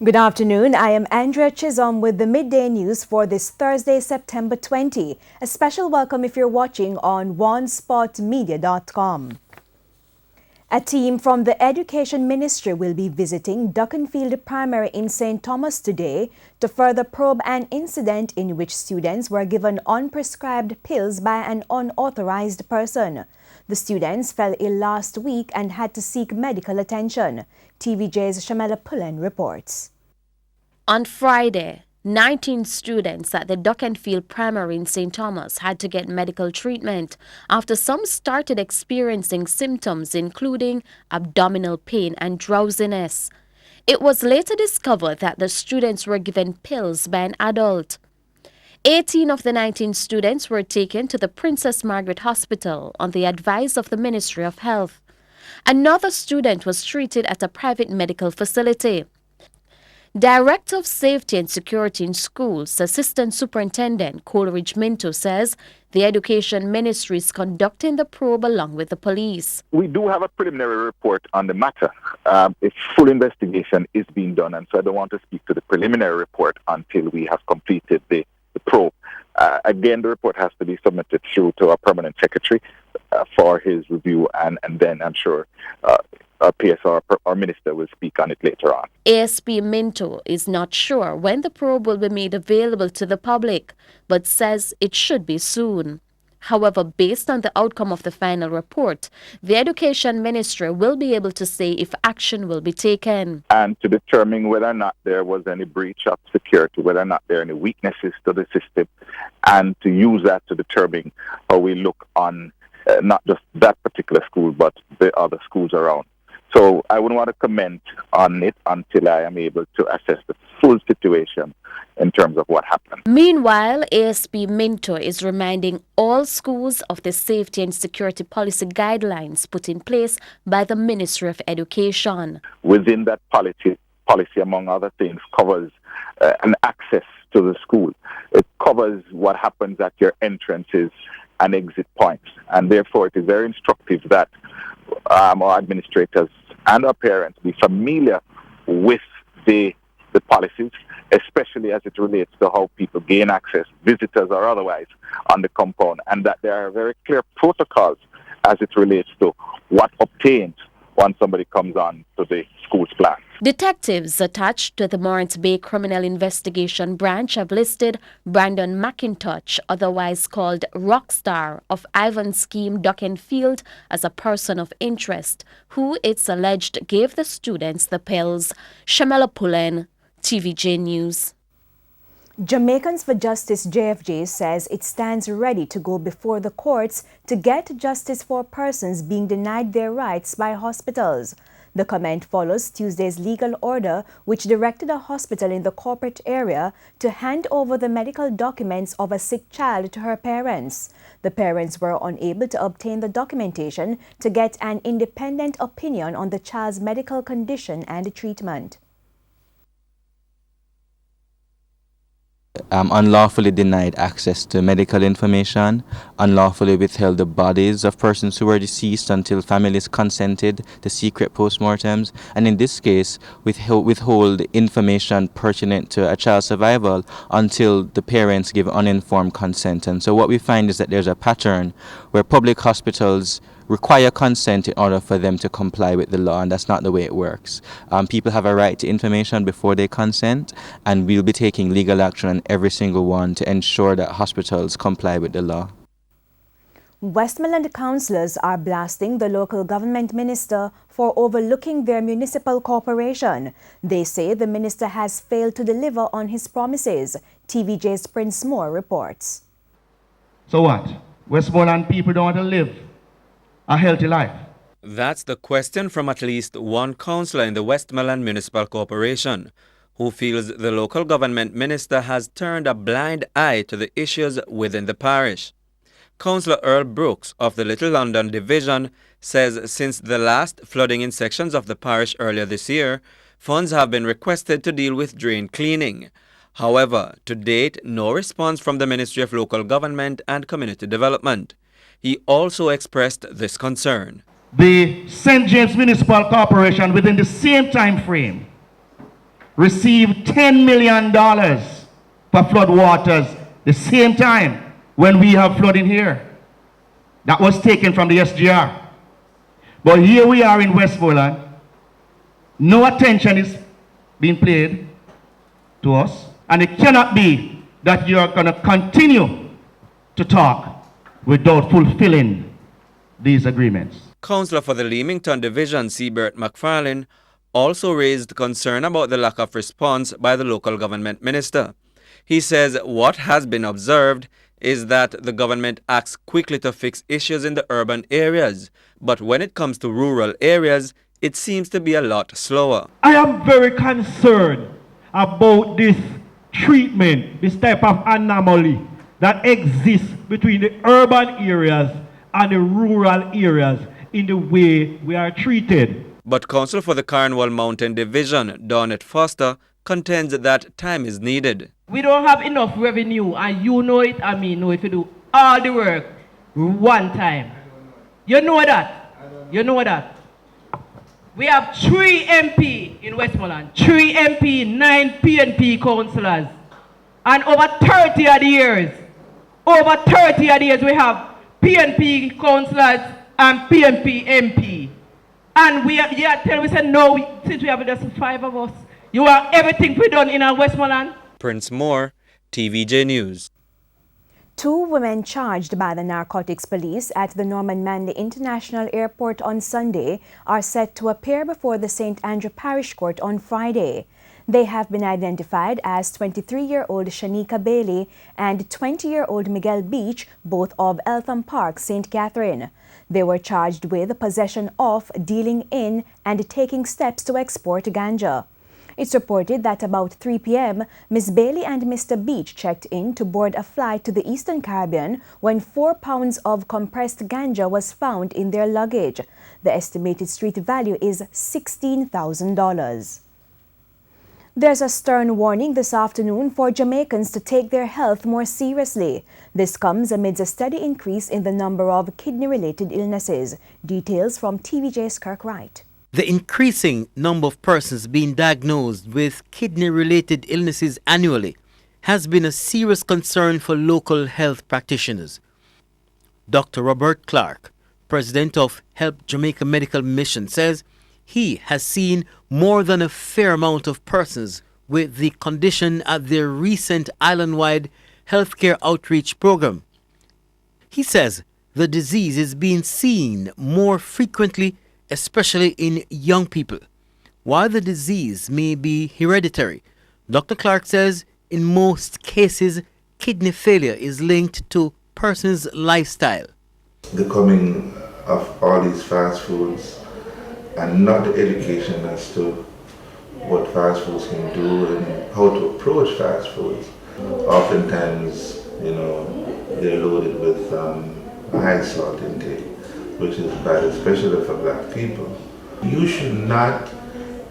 Good afternoon. I am Andrea Chisholm with the Midday News for this Thursday, September 20. A special welcome if you're watching on onespotmedia.com. A team from the Education Ministry will be visiting Duckenfield Primary in St. Thomas today to further probe an incident in which students were given unprescribed pills by an unauthorized person. The students fell ill last week and had to seek medical attention. TVJ's Shamela Pullen reports. On Friday, 19 students at the Duckenfield Primary in St. Thomas had to get medical treatment after some started experiencing symptoms including abdominal pain and drowsiness. It was later discovered that the students were given pills by an adult. 18 of the 19 students were taken to the Princess Margaret Hospital on the advice of the Ministry of Health. Another student was treated at a private medical facility. Director of Safety and Security in Schools, Assistant Superintendent Coleridge Minto says the Education Ministry is conducting the probe along with the police. We do have a preliminary report on the matter. A full investigation is being done, and so I don't want to speak to the preliminary report until we have completed the probe. Again, the report has to be submitted through to our permanent secretary for his review, and then I'm sure our PSR, our minister, will speak on it later on. ASP Minto is not sure when the probe will be made available to the public, but says it should be soon. However, based on the outcome of the final report, the Education Ministry will be able to say if action will be taken. And to determine whether or not there was any breach of security, whether or not there are any weaknesses to the system, and to use that to determine how we look on not just that particular school, but the other schools around. So I wouldn't want to comment on it until I am able to assess the full situation in terms of what happened. Meanwhile, ASP Minto is reminding all schools of the safety and security policy guidelines put in place by the Ministry of Education. Within that policy among other things, covers an access to the school. It covers what happens at your entrances and exit points. And therefore, it is very instructive that our administrators and our parents be familiar with the policies, especially as it relates to how people gain access, visitors or otherwise, on the compound, and that there are very clear protocols as it relates to what obtains once somebody comes on to the school's plan. Detectives attached to the Morant Bay Criminal Investigation Branch have listed Brandon McIntosh, otherwise called Rockstar, of Ivan Scheme Duckenfield as a person of interest, who it's alleged gave the students the pills. Shamela Pullen, TVJ News. Jamaicans for Justice JFJ says it stands ready to go before the courts to get justice for persons being denied their rights by hospitals. The comment follows Tuesday's legal order, which directed a hospital in the corporate area to hand over the medical documents of a sick child to her parents. The parents were unable to obtain the documentation to get an independent opinion on the child's medical condition and treatment. Unlawfully denied access to medical information, unlawfully withheld the bodies of persons who were deceased until families consented to secret postmortems, and in this case, withhold information pertinent to a child's survival until the parents give uninformed consent. And so what we find is that there's a pattern where public hospitals require consent in order for them to comply with the law, and that's not the way it works. People have a right to information before they consent, and we'll be taking legal action on every single one to ensure that hospitals comply with the law. Westmoreland councillors are blasting the local government minister for overlooking their municipal corporation. They say the minister has failed to deliver on his promises. TVJ's Prince Moore reports. So what? Westmoreland people don't want to live a healthy life? That's the question from at least one councillor in the Westmoreland Municipal Corporation, who feels the local government minister has turned a blind eye to the issues within the parish. Councillor Earl Brooks of the Little London Division says since the last flooding in sections of the parish earlier this year, funds have been requested to deal with drain cleaning. However, to date, no response from the Ministry of Local Government and Community Development. He also expressed this concern. The St. James Municipal Corporation, within the same time frame, received $10 million for flood waters the same time when we have flooding here. That was taken from the SGR. But here we are in Westmoreland. No attention is being paid to us. And it cannot be that you are going to continue to talk without fulfilling these agreements. Councillor for the Leamington Division, Seabert McFarlane, also raised concern about the lack of response by the local government minister. He says what has been observed is that the government acts quickly to fix issues in the urban areas, but when it comes to rural areas, it seems to be a lot slower. I am very concerned about this treatment, this type of anomaly that exists between the urban areas and the rural areas in the way we are treated. But Council for the Cornwall Mountain Division, Donnet Foster, contends that time is needed. We don't have enough revenue, and you know it, and me know if you do all the work one time. You know that. You know that. We have 3 MP in Westmoreland, 3 MP, 9 PNP councillors, and over 30 odd years, we have PNP councillors and PNP MP. And we are telling we said no, since we have just 5 of us, you want everything we done in our Westmoreland? Prince Moore, TVJ News. 2 women charged by the narcotics police at the Norman Manley International Airport on Sunday are set to appear before the St. Andrew Parish Court on Friday. They have been identified as 23-year-old Shanika Bailey and 20-year-old Miguel Beach, both of Eltham Park, St. Catherine. They were charged with possession of, dealing in, and taking steps to export ganja. It's reported that about 3 p.m., Ms. Bailey and Mr. Beach checked in to board a flight to the Eastern Caribbean when 4 pounds of compressed ganja was found in their luggage. The estimated street value is $16,000. There's a stern warning this afternoon for Jamaicans to take their health more seriously. This comes amidst a steady increase in the number of kidney-related illnesses. Details from TVJ's Kirk Wright. The increasing number of persons being diagnosed with kidney-related illnesses annually has been a serious concern for local health practitioners. Dr. Robert Clark, president of Help Jamaica Medical Mission, says he has seen more than a fair amount of persons with the condition at their recent island-wide healthcare outreach program. He says the disease is being seen more frequently, especially in young people. While the disease may be hereditary, Dr. Clark says in most cases, kidney failure is linked to person's lifestyle. The coming of all these fast foods and not the education as to what fast foods can do and how to approach fast foods. Oftentimes, they're loaded with high salt intake, which is bad, especially for black people. You should not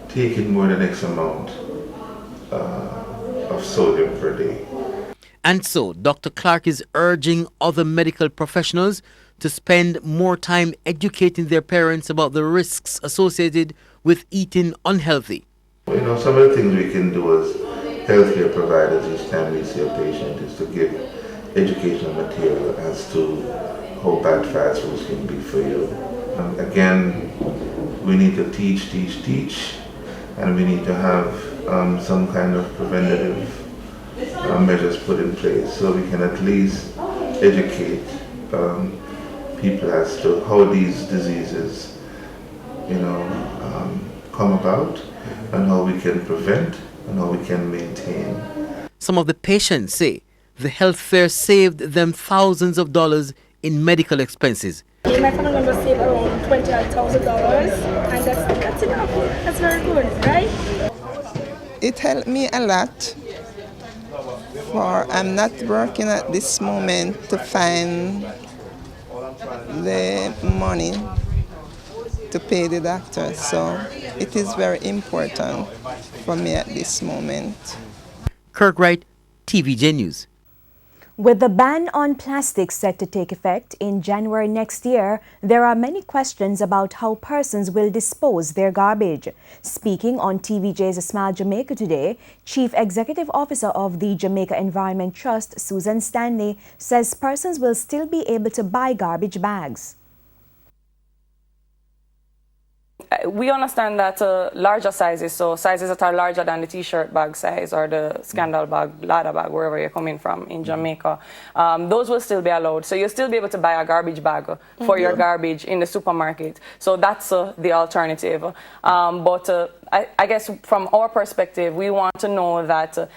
take in more than X amount of sodium per day. And so, Dr. Clark is urging other medical professionals to spend more time educating their parents about the risks associated with eating unhealthy. Some of the things we can do as healthcare providers each time we see a patient is to give educational material as to how bad fast foods can be for you. Again, we need to teach, and we need to have some kind of preventative measures put in place so we can at least educate people as to how these diseases, come about and how we can prevent and how we can maintain. Some of the patients say the health fair saved them thousands of dollars in medical expenses. My family members saved around $28,000, and that's enough. That's very good, right? It helped me a lot, for I'm not working at this moment to find the money to pay the doctor, so it is very important for me at this moment. Kirk Wright, TVJ News. With the ban on plastic set to take effect in January next year, there are many questions about how persons will dispose their garbage. Speaking on TVJ's Smile Jamaica today, Chief Executive Officer of the Jamaica Environment Trust, Susan Stanley, says persons will still be able to buy garbage bags. We understand that larger sizes, so sizes that are larger than the t-shirt bag size or the scandal bag, ladder bag, wherever you're coming from in Jamaica, those will still be allowed. So you'll still be able to buy a garbage bag for your garbage in the supermarket. So that's the alternative. But I guess from our perspective, we want to know that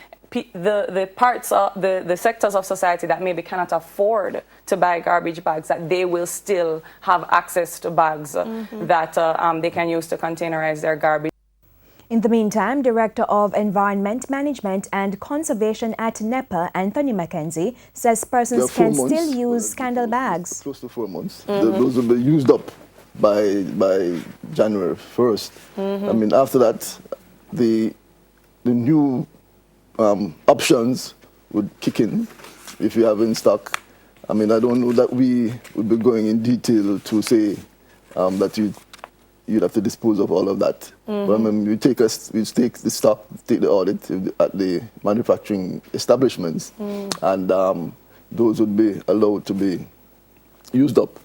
the parts of the sectors of society that maybe cannot afford to buy garbage bags, that they will still have access to bags that they can use to containerize their garbage. In the meantime, Director of Environment Management and Conservation at NEPA, Anthony Mackenzie, says persons can still use scandal bags. Close to 4 months. Those will be used up by January 1st. I mean, after that, the new options would kick in if you have in stock. I mean, I don't know that we would be going in detail to say that you'd have to dispose of all of that. But I mean, we take the stock, take the audit at the manufacturing establishments, and those would be allowed to be used up.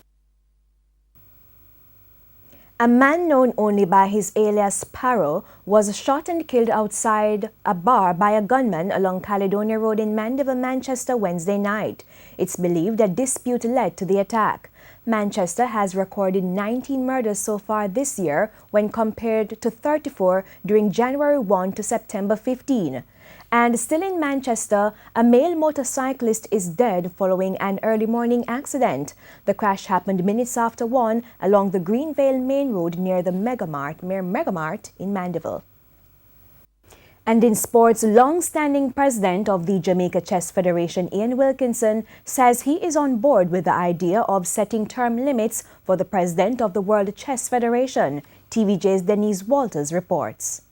A man known only by his alias Sparrow was shot and killed outside a bar by a gunman along Caledonia Road in Mandeville, Manchester, Wednesday night. It's believed a dispute led to the attack. Manchester has recorded 19 murders so far this year when compared to 34 during January 1 to September 15. And still in Manchester, a male motorcyclist is dead following an early morning accident. The crash happened minutes after 1 along the Greenvale Main Road near the Megamart in Mandeville. And in sports, long-standing president of the Jamaica Chess Federation, Ian Wilkinson, says he is on board with the idea of setting term limits for the president of the World Chess Federation. TVJ's Denise Walters reports.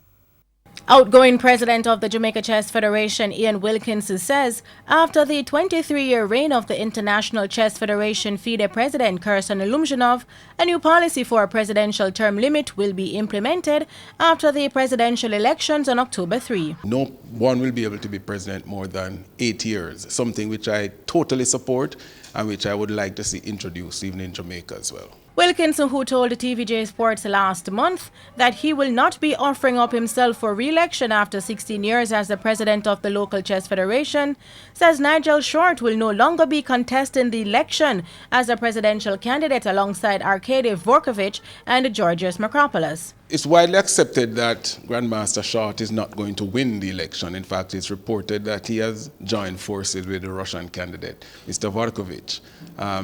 Outgoing president of the Jamaica Chess Federation, Ian Wilkinson, says after the 23-year reign of the International Chess Federation FIDE president Kirsan Lumjanov, a new policy for a presidential term limit will be implemented after the presidential elections on October 3. No one will be able to be president more than 8 years, something which I totally support and which I would like to see introduced even in Jamaica as well. Wilkinson, who told TVJ Sports last month that he will not be offering up himself for re-election after 16 years as the president of the local chess federation, says Nigel Short will no longer be contesting the election as a presidential candidate alongside Arkady Dvorkovich and Georgios Makropoulos. It's widely accepted that Grandmaster Short is not going to win the election. In fact, it's reported that he has joined forces with the Russian candidate, Mr. Dvorkovich.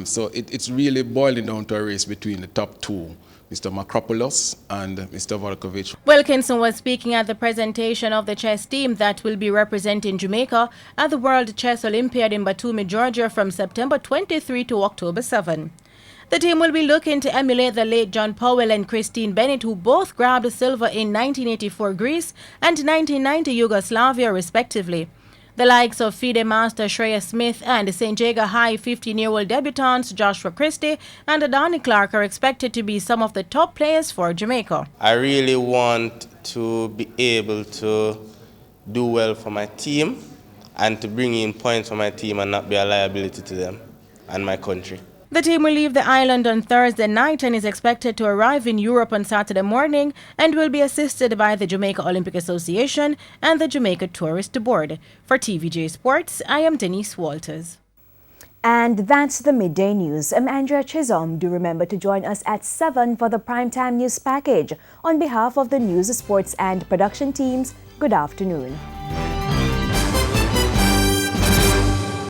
So it's really boiling down to a race between the top two, Mr. Makropoulos and Mr. Dvorkovich. Wilkinson was speaking at the presentation of the chess team that will be representing Jamaica at the World Chess Olympiad in Batumi, Georgia from September 23 to October 7. The team will be looking to emulate the late John Powell and Christine Bennett, who both grabbed silver in 1984 Greece and 1990 Yugoslavia, respectively. The likes of FIDE master Shreya Smith and St. Jago High 15-year-old debutants Joshua Christie and Donnie Clark are expected to be some of the top players for Jamaica. I really want to be able to do well for my team and to bring in points for my team and not be a liability to them and my country. The team will leave the island on Thursday night and is expected to arrive in Europe on Saturday morning and will be assisted by the Jamaica Olympic Association and the Jamaica Tourist Board. For TVJ Sports, I am Denise Walters. And that's the Midday News. I'm Andrea Chisholm. Do remember to join us at 7 for the Primetime News Package. On behalf of the News, Sports and Production teams, good afternoon.